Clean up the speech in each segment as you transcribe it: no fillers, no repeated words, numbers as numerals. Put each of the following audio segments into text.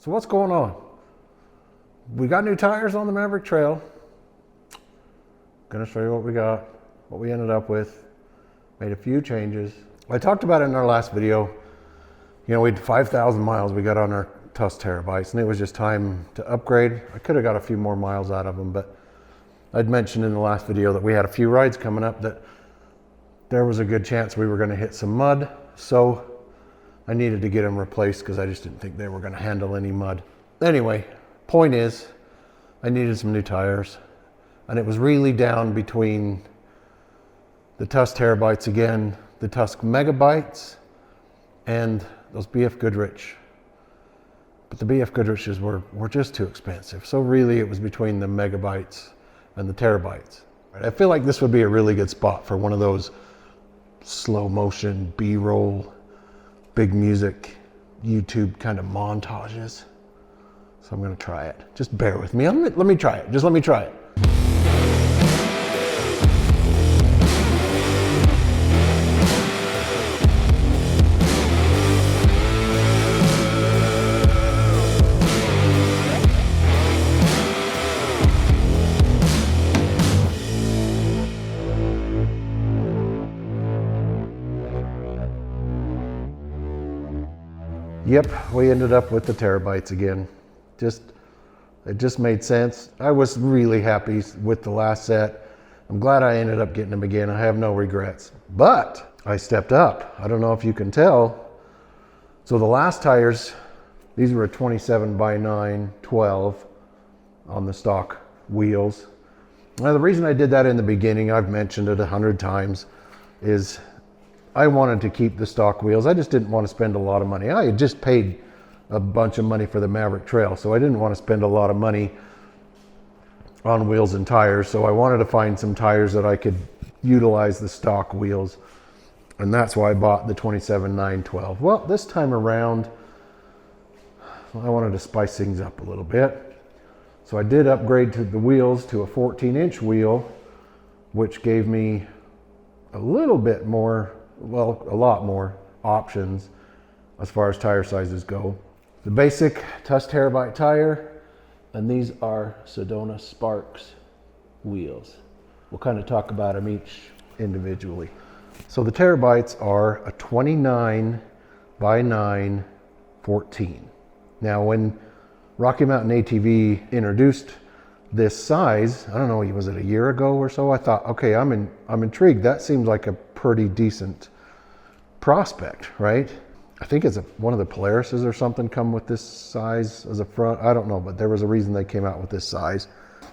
So what's going on? We got new tires on the Maverick Trail. Gonna show you what we got, what we ended up with. Made a few changes. I talked about it in our last video. You know, we had 5,000 miles we got on our Tusk Terabytes, and it was just time to upgrade. I could have got a few more miles out of them, but I'd mentioned in the last video that we had a few rides coming up that there was a good chance we were gonna hit some mud. So I needed to get them replaced because I just didn't think they were gonna handle any mud. Anyway, point is, I needed some new tires, and it was really down between the Tusk Terabytes again, the Tusk Megabytes, and those BF Goodrich. But the BF Goodriches were just too expensive. So really it was between the Megabytes and the Terabytes. I feel like this would be a really good spot for one of those slow motion, B-roll, big music, YouTube kind of montages. So I'm gonna try it. Just bear with me. Let me try it. Just let me try it. Yep, we ended up with the Terabytes again. It just made sense. I was really happy with the last set. I'm glad I ended up getting them again. I have no regrets. But I stepped up. I don't know if you can tell. So the last tires, these were a 27 by 9, 12 on the stock wheels. Now the reason I did that in the beginning, I've mentioned it 100 times, is I wanted to keep the stock wheels. I just didn't want to spend a lot of money. I had just paid a bunch of money for the Maverick Trail, so I didn't want to spend a lot of money on wheels and tires. So I wanted to find some tires that I could utilize the stock wheels. And that's why I bought the 27, 9, 12. Well, this time around, I wanted to spice things up a little bit. So I did upgrade to the wheels to a 14-inch wheel, which gave me a little bit more, well, a lot more options as far as tire sizes go. The basic Tusk Terabyte tire, and these are Sedona Sparks wheels. We'll kind of talk about them each individually. So the Terabytes are a 29 by 9, 14. Now when Rocky Mountain ATV introduced this size, I don't know, was it a year ago or so? I thought, okay, I'm intrigued. That seems like a pretty decent prospect, right? I think it's one of the Polarises or something come with this size as a front. I don't know, but there was a reason they came out with this size.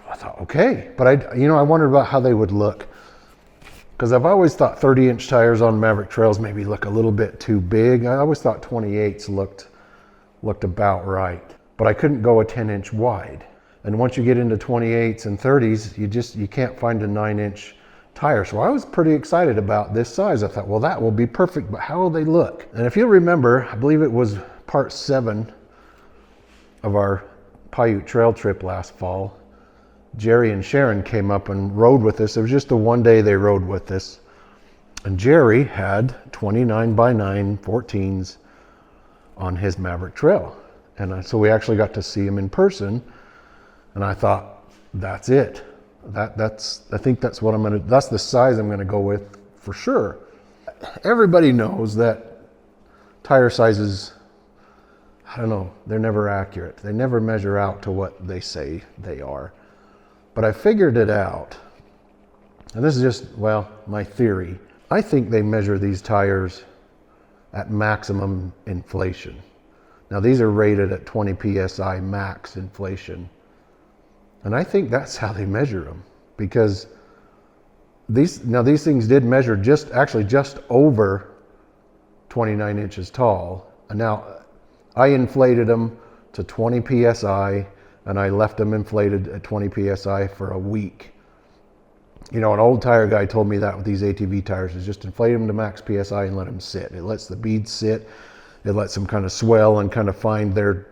I thought, okay, but I wondered about how they would look, because I've always thought 30-inch tires on Maverick Trails maybe look a little bit too big. I always thought 28s looked about right, but I couldn't go a 10-inch wide. And once you get into 28s and 30s, you can't find a 9-inch tire. So I was pretty excited about this size. I thought, well, that will be perfect, but how will they look? And if you'll remember, I believe it was part 7 of our Paiute Trail trip last fall. Jerry and Sharon came up and rode with us. It was just the one day they rode with us. And Jerry had 29 by 9 14s on his Maverick Trail. And so we actually got to see him in person. And I thought, that's it. I think that's what that's the size I'm gonna go with for sure. Everybody knows that tire sizes, I don't know, they're never accurate. They never measure out to what they say they are. But I figured it out. And this is just, well, my theory. I think they measure these tires at maximum inflation. Now these are rated at 20 PSI max inflation. And I think that's how they measure them, because these things did measure just over 29 inches tall. And now I inflated them to 20 PSI, and I left them inflated at 20 PSI for a week. You know, an old tire guy told me that with these ATV tires is just inflate them to max PSI and let them sit. It lets the beads sit. It lets them kind of swell and kind of find their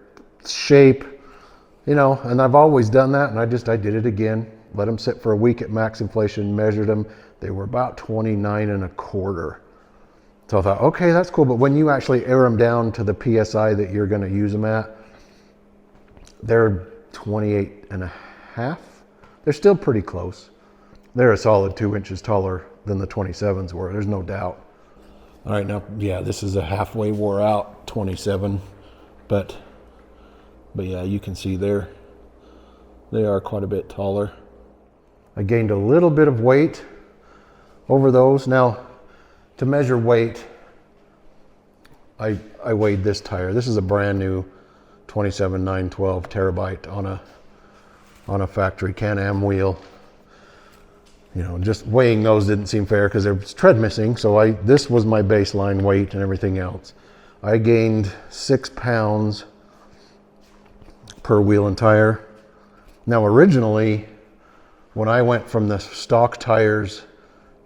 shape. You know, and I've always done that, and I did it again. Let them sit for a week at max inflation, measured them. They were about 29 1/4. So I thought, okay, that's cool. But when you actually air them down to the PSI that you're going to use them at, They're 28 and a half. They're still pretty close. They're a solid 2 inches taller than the 27s were, there's no doubt. All right, now, yeah, this is a halfway wore out 27, but yeah, you can see they are quite a bit taller. I gained a little bit of weight over those. Now, to measure weight, I weighed this tire. This is a brand new 27/912 terabyte on a factory Can Am wheel. You know, just weighing those didn't seem fair because there's tread missing. So this was my baseline weight and everything else. I gained 6 pounds per wheel and tire. Now, originally, when I went from the stock tires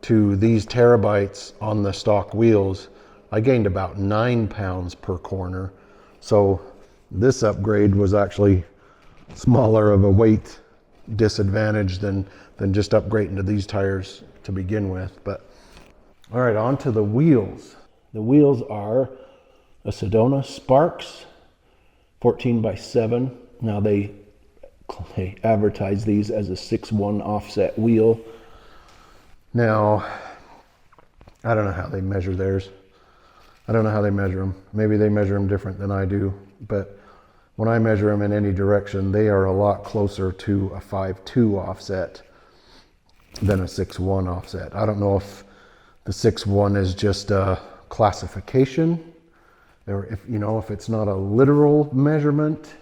to these terabytes on the stock wheels, I gained about 9 pounds per corner. So this upgrade was actually smaller of a weight disadvantage than just upgrading to these tires to begin with. But all right, on to the wheels. The wheels are a Sedona Sparks 14x7. Now they advertise these as a 6/1 offset wheel. Now, I don't know how they measure theirs. I don't know how they measure them. Maybe they measure them different than I do, but when I measure them in any direction, they are a lot closer to a 5/2 offset than a 6/1 offset. I don't know if the 6/1 is just a classification, or if it's not a literal measurement.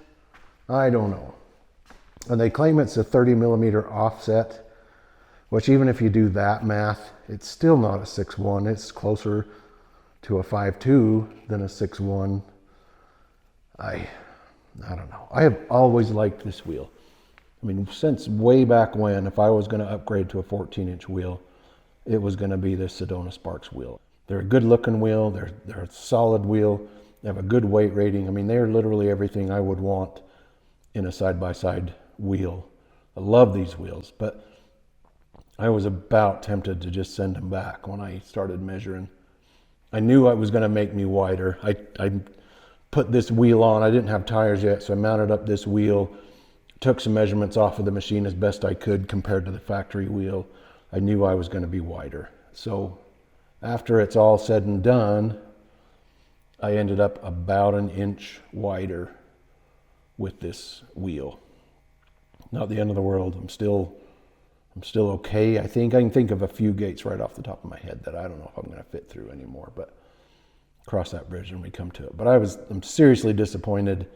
I don't know. And they claim it's a 30 millimeter offset, which even if you do that math, it's still not a 6/1. It's closer to a 5/2 than a 6/1. I don't know. I have always liked this wheel. I mean, since way back when, if I was going to upgrade to a 14-inch wheel, it was going to be this Sedona Sparks wheel. They're a good looking wheel. They're a solid wheel. They have a good weight rating. I mean, they're literally everything I would want in a side-by-side wheel. I love these wheels, but I was about tempted to just send them back when I started measuring. I knew it was going to make me wider. I put this wheel on. I didn't have tires yet, so I mounted up this wheel, took some measurements off of the machine as best I could compared to the factory wheel. I knew I was going to be wider. So after it's all said and done, I ended up about an inch wider with this wheel. Not the end of the world. I'm still okay. I think I can think of a few gates right off the top of my head that I don't know if I'm going to fit through anymore, but cross that bridge when we come to it. But I'm seriously disappointed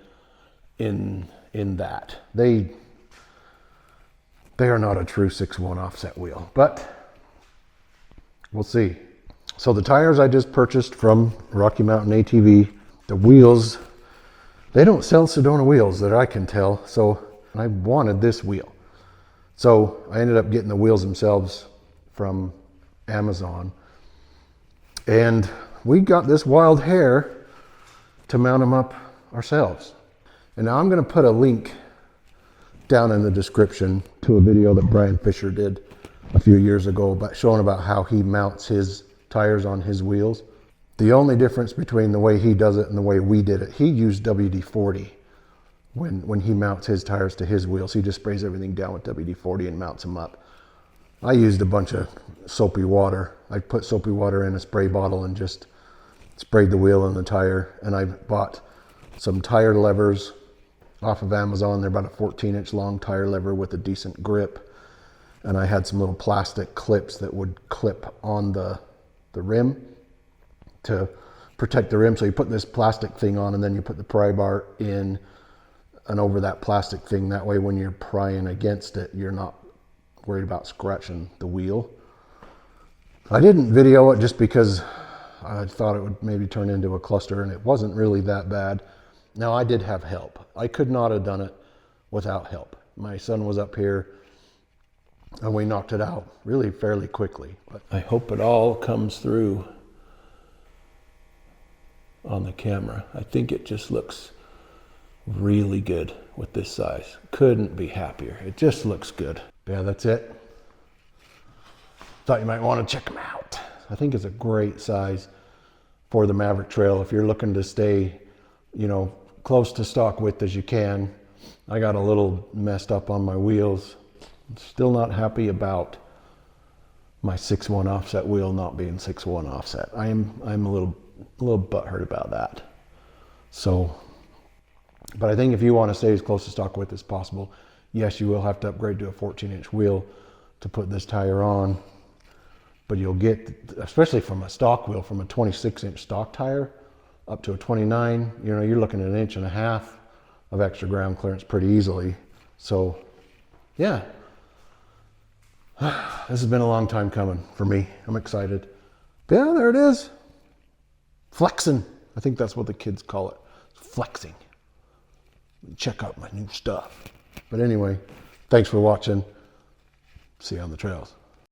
in that. They are not a true 6/1 offset wheel, but we'll see. So the tires I just purchased from Rocky Mountain ATV, the wheels, they don't sell Sedona wheels that I can tell. So I wanted this wheel. So I ended up getting the wheels themselves from Amazon. And we got this wild hair to mount them up ourselves. And now I'm going to put a link down in the description to a video that Brian Fisher did a few years ago about showing about how he mounts his tires on his wheels. The only difference between the way he does it and the way we did it, he used WD-40 when he mounts his tires to his wheels. He just sprays everything down with WD-40 and mounts them up. I used a bunch of soapy water. I put soapy water in a spray bottle and just sprayed the wheel and the tire. And I bought some tire levers off of Amazon. They're about a 14-inch long tire lever with a decent grip. And I had some little plastic clips that would clip on the rim to protect the rim. So you put this plastic thing on and then you put the pry bar in and over that plastic thing. That way when you're prying against it, you're not worried about scratching the wheel. I didn't video it just because I thought it would maybe turn into a cluster, and it wasn't really that bad. Now, I did have help. I could not have done it without help. My son was up here and we knocked it out really fairly quickly. But I hope it all comes through on the camera. I think it just looks really good with this size. Couldn't be happier. It just looks good. Yeah, that's it. Thought you might want to check them out. I think it's a great size for the Maverick Trail if you're looking to stay, close to stock width as you can. I got a little messed up on my wheels. Still not happy about my 6-1 offset wheel not being 6-1 offset. I'm a little butthurt about that. So, but I think if you want to stay as close to stock width as possible, yes, you will have to upgrade to a 14-inch wheel to put this tire on. But you'll get, especially from a stock wheel, from a 26-inch stock tire up to a 29, you know, you're looking at 1.5 inches of extra ground clearance pretty easily. So, yeah. This has been a long time coming for me. I'm excited. Yeah, there it is. Flexing. I think that's what the kids call it. Flexing. Check out my new stuff. But anyway, thanks for watching. See you on the trails.